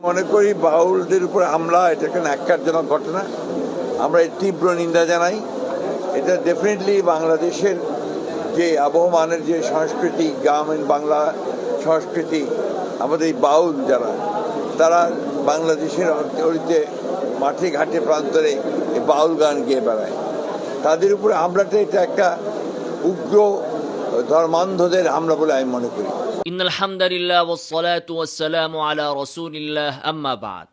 মনে করি বাউলদের উপর হামলা এটা একটা ন্যাক্কারজনক ঘটনা। আমরা এর তীব্র নিন্দা জানাই। এটা ডেফিনেটলি বাংলাদেশের যে আবহমানের যে সংস্কৃতি, গ্রামীণ বাংলা সংস্কৃতি, আমাদের এই বাউল যারা, তারা বাংলাদেশের অলিতে মাঠে ঘাটে প্রান্তরে এই বাউল গান গেয়ে বেড়ায়, তাদের উপরে হামলাটা এটা একটা উগ্র ধর্মান্ধদের হামলা বলে আমি মনে করি। ইন্নাল হামদুলিল্লাহ ওয়াসসালাতু ওয়াসসালামু আলা রাসূলিল্লাহ আম্মা বাদ।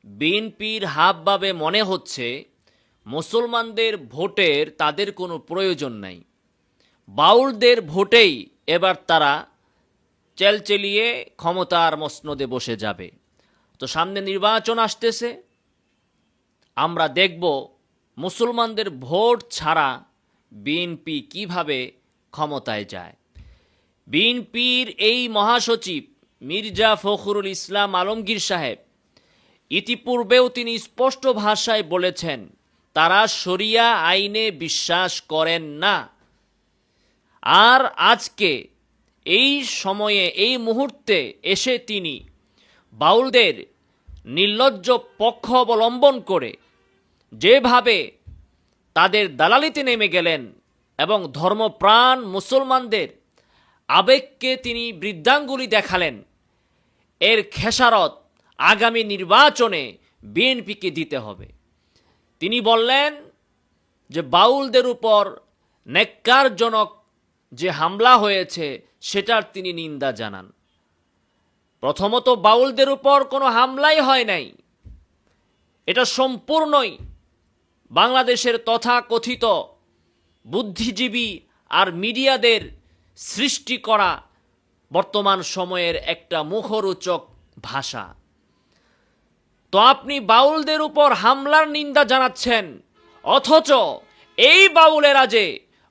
বিএনপির হাবভাবে মনে হচ্ছে মুসলমানদের ভোটের তাদের কোনো প্রয়োজন নাই, বাউলদের ভোটেই এবার তারা চেলচেলিয়ে ক্ষমতার মসনদে বসে যাবে। তো সামনে নির্বাচন আসতেছে, আমরা দেখব মুসলমানদের ভোট ছাড়া বিএনপি কিভাবে ক্ষমতায় যায়। বিএনপির এই মহাসচিব মির্জা ফখরুল ইসলাম আলমগীর সাহেব ইতিপূর্বেও তিনি স্পষ্ট ভাষায় বলেছেন তারা শরিয়া আইনে বিশ্বাস করেন না। আর আজকে এই সময়ে এই মুহূর্তে এসে তিনি বাউলদের নির্লজ্জ পক্ষ অবলম্বন করে যেভাবে তাদের দালালিতে নেমে গেলেন এবং ধর্মপ্রাণ মুসলমানদের আবেগকে তিনি বৃদ্ধাঙ্গুলি দেখালেন, এর খেসারত আগামী নির্বাচনে বিএনপিকে দিতে হবে। তিনি বললেন যে বাউলদের উপর ন্যাক্কারজনক যে হামলা হয়েছে সেটার তিনি নিন্দা জানান। প্রথমত, বাউলদের উপর কোনো হামলাই হয় নাই, এটা সম্পূর্ণই বাংলাদেশের তথাকথিত বুদ্ধিজীবী আর মিডিয়াদের সৃষ্টি করা বর্তমান সময়ের একটা মুখরোচক ভাষা। তো আপনি বাউলদের উপর হামলার নিন্দা জানাচ্ছেন, অথচ এই বাউলেরা যে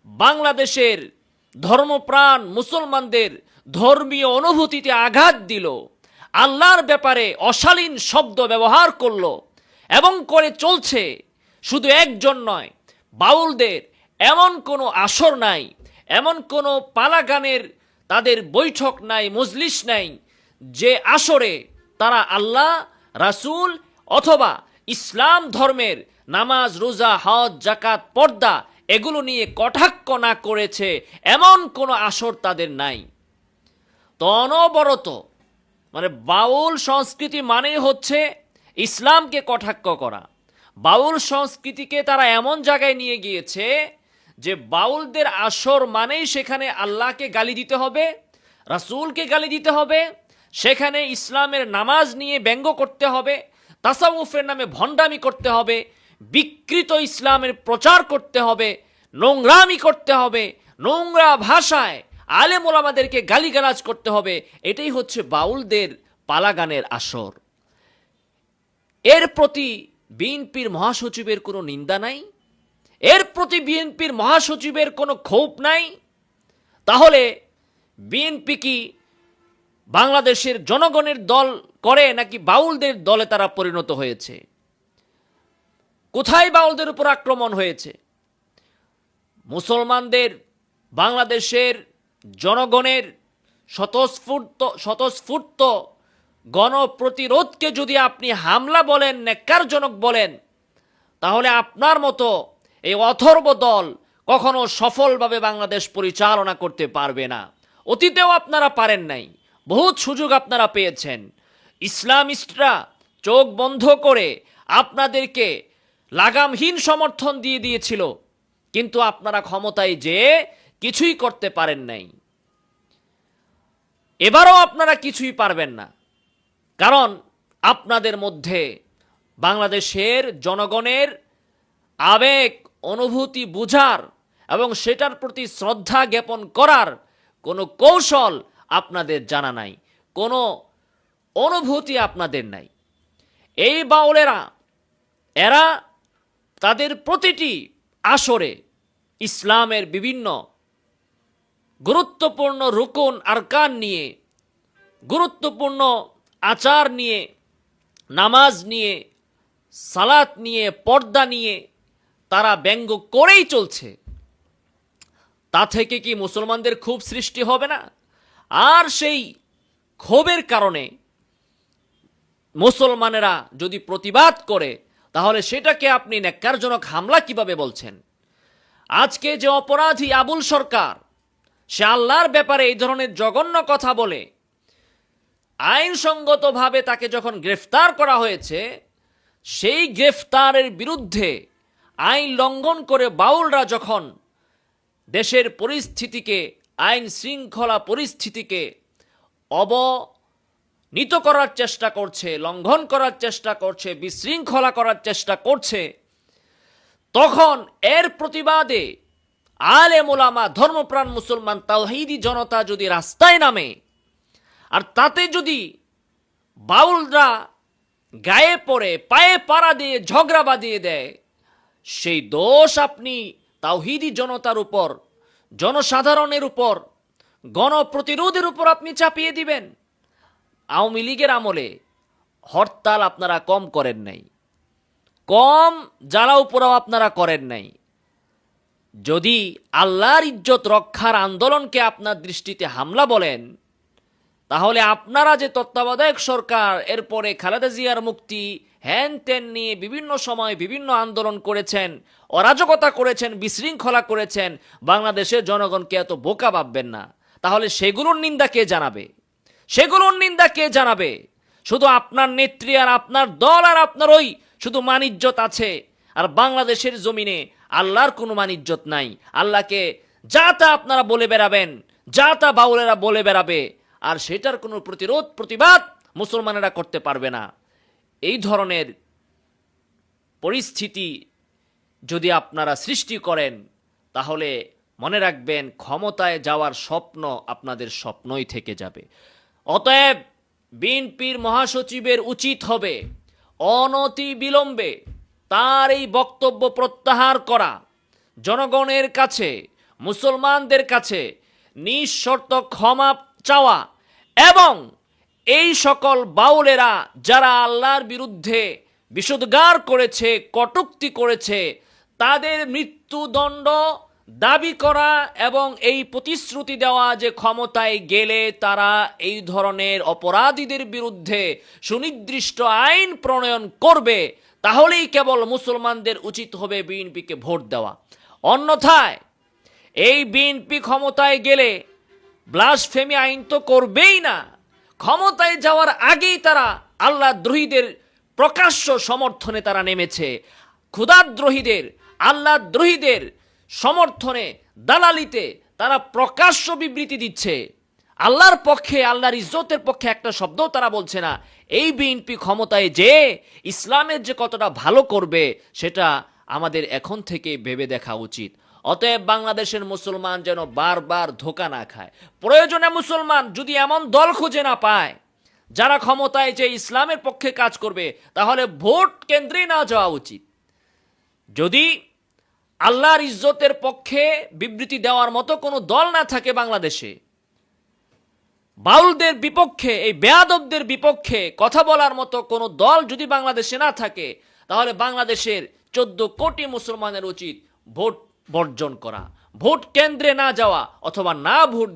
বাংলাদেশের ধর্মপ্রাণ মুসলমানদের ধর্মীয় অনুভূতিতে আঘাত দিল, আল্লাহর ব্যাপারে অশালীন শব্দ ব্যবহার করল এবং করে চলছে, শুধু একজন নয়, বাউলদের এমন কোনো আসর নাই, এমন কোনো পালাগানের তাদের বৈঠক নাই, মজলিস নাই যে আসরে তারা আল্লাহ, রাসূল অথবা ইসলাম ধর্মের নামাজ, রোজা, হজ, জাকাত, পর্দা এগুলো নিয়ে কটাক্ষ না করেছে, এমন কোনো আসর তাদের নাই। তো অনবরত মানে বাউল সংস্কৃতি মানেই হচ্ছে ইসলামকে কটাক্ষ করা। বাউল সংস্কৃতিকে তারা এমন জায়গায় নিয়ে গিয়েছে যে বাউলদের আসর মানেই সেখানে আল্লাহকে গালি দিতে হবে, রাসূলকে গালি দিতে হবে, সেখানে ইসলামের নামাজ নিয়ে ব্যঙ্গ করতে হবে, তাসাউফের নামে ভণ্ডামি করতে হবে, বিকৃত ইসলামের প্রচার করতে হবে, নোংরামি করতে হবে, নোংরা ভাষায় আলেম ওলামাদেরকে গালিগালাজ করতে হবে। এটাই হচ্ছে বাউলদের পালাগানের আসর। এর প্রতি বিএনপির মহাসচিবের কোনো নিন্দা নাই, এর প্রতি বিএনপির মহাসচিবের কোনো ক্ষোভ নাই। তাহলে বিএনপি কি বাংলাদেশের জনগণের দল করে নাকি বাউলদের দলে তারা পরিণত হয়েছে? কোথায় বাউলদের উপর আক্রমণ হয়েছে? মুসলমানদের, বাংলাদেশের জনগণের স্বতঃস্ফূর্ত গণপ্রতিরোধকে যদি আপনি হামলা বলেন, ন্যাক্কারজনক বলেন, তাহলে আপনার মতো এই অথর্ব দল কখনো সফলভাবে বাংলাদেশ পরিচালনা করতে পারবে না। অতীতেও আপনারা পারেন নাই, বহুত সুযোগ আপনারা পেয়েছেন। ইসলামিস্টরা চোখ বন্ধ করে আপনাদেরকে লাগামহীন সমর্থন দিয়ে দিয়েছিল, কিন্তু আপনারা ক্ষমতায় যেয়ে কিছুই করতে পারেন নাই। এবারও আপনারা কিছুই পারবেন না, কারণ আপনাদের মধ্যে বাংলাদেশের জনগণের আবেগ অনুভূতি বুঝার এবং সেটার প্রতি শ্রদ্ধা জ্ঞাপন করার কোনো কৌশল আপনাদের জানা নাই, কোনো অনুভূতি আপনাদের নাই। এই বাউলেরা এরা তাদের প্রতিটি আসরে ইসলামের বিভিন্ন গুরুত্বপূর্ণ রুকুন আরকান নিয়ে, গুরুত্বপূর্ণ আচার নিয়ে, নামাজ নিয়ে, সালাত নিয়ে, পর্দা নিয়ে তারা ব্যঙ্গ করেই চলছে। তা থেকে কি মুসলমানদের ক্ষোভ সৃষ্টি হবে না? আর সেই ক্ষোভের কারণে মুসলমানেরা যদি প্রতিবাদ করে, তাহলে সেটাকে আপনি ন্যাক্কারজনক হামলা কিভাবে বলছেন? আজকে যে অপরাধী আবুল সরকার, সে আল্লাহর ব্যাপারে এই ধরনের জঘন্য কথা বলে আইনসঙ্গতভাবে তাকে যখন গ্রেফতার করা হয়েছে, সেই গ্রেফতারের বিরুদ্ধে আইন লঙ্ঘন করে বাউলরা যখন দেশের পরিস্থিতিকে, আইন শৃঙ্খলা পরিস্থিতিকে অবনীত করার চেষ্টা করছে, লঙ্ঘন করার চেষ্টা করছে, বিশৃঙ্খলা করার চেষ্টা করছে, তখন এর প্রতিবাদে আলেম ওলামা, ধর্মপ্রাণ মুসলমান তাওহীদি জনতা যদি রাস্তায় নামে, আর তাতে যদি বাউলরা গায়ে পড়ে পায়ে পাড়া দিয়ে ঝগড়া বাঁধিয়ে দেয়, সেই দোষ আপনি তাওহীদি জনতার উপর, জনসাধারণের উপর, গণপ্রতিরোধের উপর আপনি চাপিয়ে দিবেন। আওয়ামী লীগের আমলে হরতাল আপনারা কম করেন নাই, কম জ্বালাও পোড়াও আপনারা করেন নাই। যদি আল্লাহর ইজ্জত রক্ষার আন্দোলনকে আপনার দৃষ্টিতে হামলা বলেন, তাহলে আপনারা যে তত্ত্বাবধায়ক সরকার, এরপরে খালেদা জিয়ার মুক্তি, হ্যান ত্যান নিয়ে বিভিন্ন সময় বিভিন্ন আন্দোলন করেছেন, অরাজকতা করেছেন, বিশৃঙ্খলা করেছেন, বাংলাদেশের জনগণকে এত বোকা ভাববেন না। তাহলে সেগুলোর নিন্দা কে জানাবে? সেগুলোর নিন্দা কে জানাবে? শুধু আপনার নেত্রী আর আপনার দল আর আপনার ওই শুধু মানিজ্যত আছে, আর বাংলাদেশের জমিনে আল্লাহর কোনো মানিজ্যত নাই। আল্লাহকে যা তা আপনারা বলে বেড়াবেন, যা তা বাউলেরা বলে বেড়াবে, আর সেটার কোনো প্রতিরোধ প্রতিবাদ মুসলমানেরা করতে পারবে না। এই ধরনের পরিস্থিতি যদি আপনারা সৃষ্টি করেন, তাহলে মনে রাখবেন ক্ষমতায় যাওয়ার স্বপ্ন আপনাদের স্বপ্নই থেকে যাবে। অতএব বিএনপির মহাসচিবের উচিত হবে অনতি বিলম্বে তার এই বক্তব্য প্রত্যাহার করা, জনগণের কাছে, মুসলমানদের কাছে নিঃশর্ত ক্ষমা চাওয়া, এবং এই সকল বাউলেরা যারা আল্লাহর বিরুদ্ধে বিষোদ্গার করেছে, কটূক্তি করেছে, তাদের মৃত্যুদণ্ড দাবি করা এবং এই প্রতিশ্রুতি দেওয়া যে ক্ষমতায় গেলে তারা এই ধরনের অপরাধীদের বিরুদ্ধে সুনির্দিষ্ট আইন প্রণয়ন করবে, তাহলেই কেবল মুসলমানদের উচিত হবে বিএনপিকে ভোট দেওয়া। অন্যথায় এই বিএনপি ক্ষমতায় গেলে ব্লাসফেমি আইন তো করবেই না, ক্ষমতায় যাওয়ার আগেই তারা আল্লাহ দ্রোহীদের প্রকাশ্য সমর্থনে তারা নেমেছে। ক্ষুধাদ্রোহীদের, আল্লাহ দ্রোহীদের সমর্থনে, দালালিতে তারা প্রকাশ্য বিবৃতি দিচ্ছে। আল্লাহর পক্ষে, আল্লাহর ইজ্জতের পক্ষে একটা শব্দও তারা বলছে না। এই বিএনপি ক্ষমতায় যে ইসলামের যে কতটা ভালো করবে, সেটা আমাদের এখন থেকে ভেবে দেখা উচিত। অতএব বাংলাদেশের মুসলমান যেন বারবার ধোঁকা না খায়। প্রয়োজনে মুসলমান যদি এমন দল খুঁজে না পায় যারা ক্ষমতায় যে ইসলামের পক্ষে কাজ করবে, তাহলে ভোট কেন্দ্রে না যাওয়া উচিত। যদি আল্লাহর ইজ্জতের পক্ষে বিবৃতি দেওয়ার মতো কোনো দল না থাকে বাংলাদেশে, বাউলদের বিপক্ষে, এই বেয়াদবদের বিপক্ষে কথা বলার মতো কোনো দল যদি বাংলাদেশে না থাকে, তাহলে বাংলাদেশের 14 কোটি মুসলমানের উচিত ভোট বর্জন করা, ভোট কেন্দ্রে না যাওয়া, অথবা না ভোট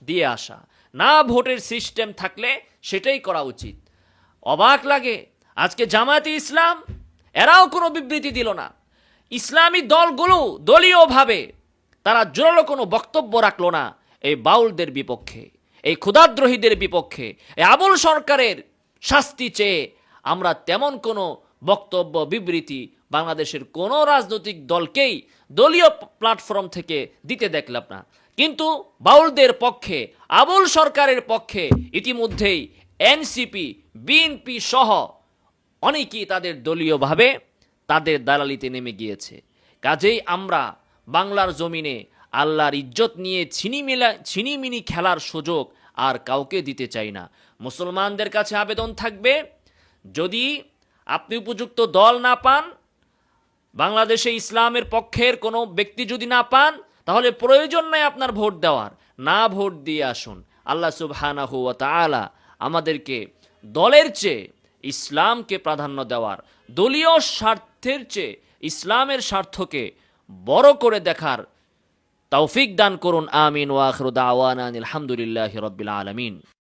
দিয়ে আসা। না ভোটের সিস্টেম থাকলে সেটাই করা উচিত। অবাক লাগে, আজকে জামায়াতে ইসলাম এরাও কোনো বিবৃতি দিল না। ইসলামী দলগুলো দলীয়ভাবে তারা জোরালো কোনো বক্তব্য রাখলো না এই বাউলদের বিপক্ষে, এই ক্ষুধাদ্রোহীদের বিপক্ষে। এই আবুল সরকারের শাস্তি চেয়ে আমরা তেমন কোনো বক্তব্য, বিবৃতি বাংলাদেশের কোনো রাজনৈতিক দলকেই দলীয় প্ল্যাটফর্ম থেকে দিতে দেখলাম না। কিন্তু বাউলদের পক্ষে, আবুল সরকারের পক্ষে ইতিমধ্যেই এনসিপি, বিএনপি সহ অনেকেই তাদের দলীয়ভাবে তাদের দালালিতে নেমে গিয়েছে। কাজেই আমরা বাংলার জমিনে আল্লাহর ইজ্জত নিয়ে ছিনিমিনি খেলার সুযোগ আর কাউকে দিতে চাই না। মুসলমানদের কাছে আবেদন থাকবে, যদি আপনি উপযুক্ত দল না পান, বাংলাদেশে ইসলামের পক্ষের কোনো ব্যক্তি যদি না পান, তাহলে প্রয়োজন নাই আপনার ভোট দেওয়ার, না ভোট দিয়ে আসুন। আল্লাহ সুবহানাহু ওয়া তাআলা আমাদেরকে দলের চেয়ে ইসলামকে প্রাধান্য দেওয়ার, দলীয় স্বার্থের চেয়ে ইসলামের স্বার্থকে বড় করে দেখার তৌফিক দান করুন। আমিন ওয়া আখিরু দাওয়ানা আলহামদুলিল্লাহি রাব্বিল আলামিন।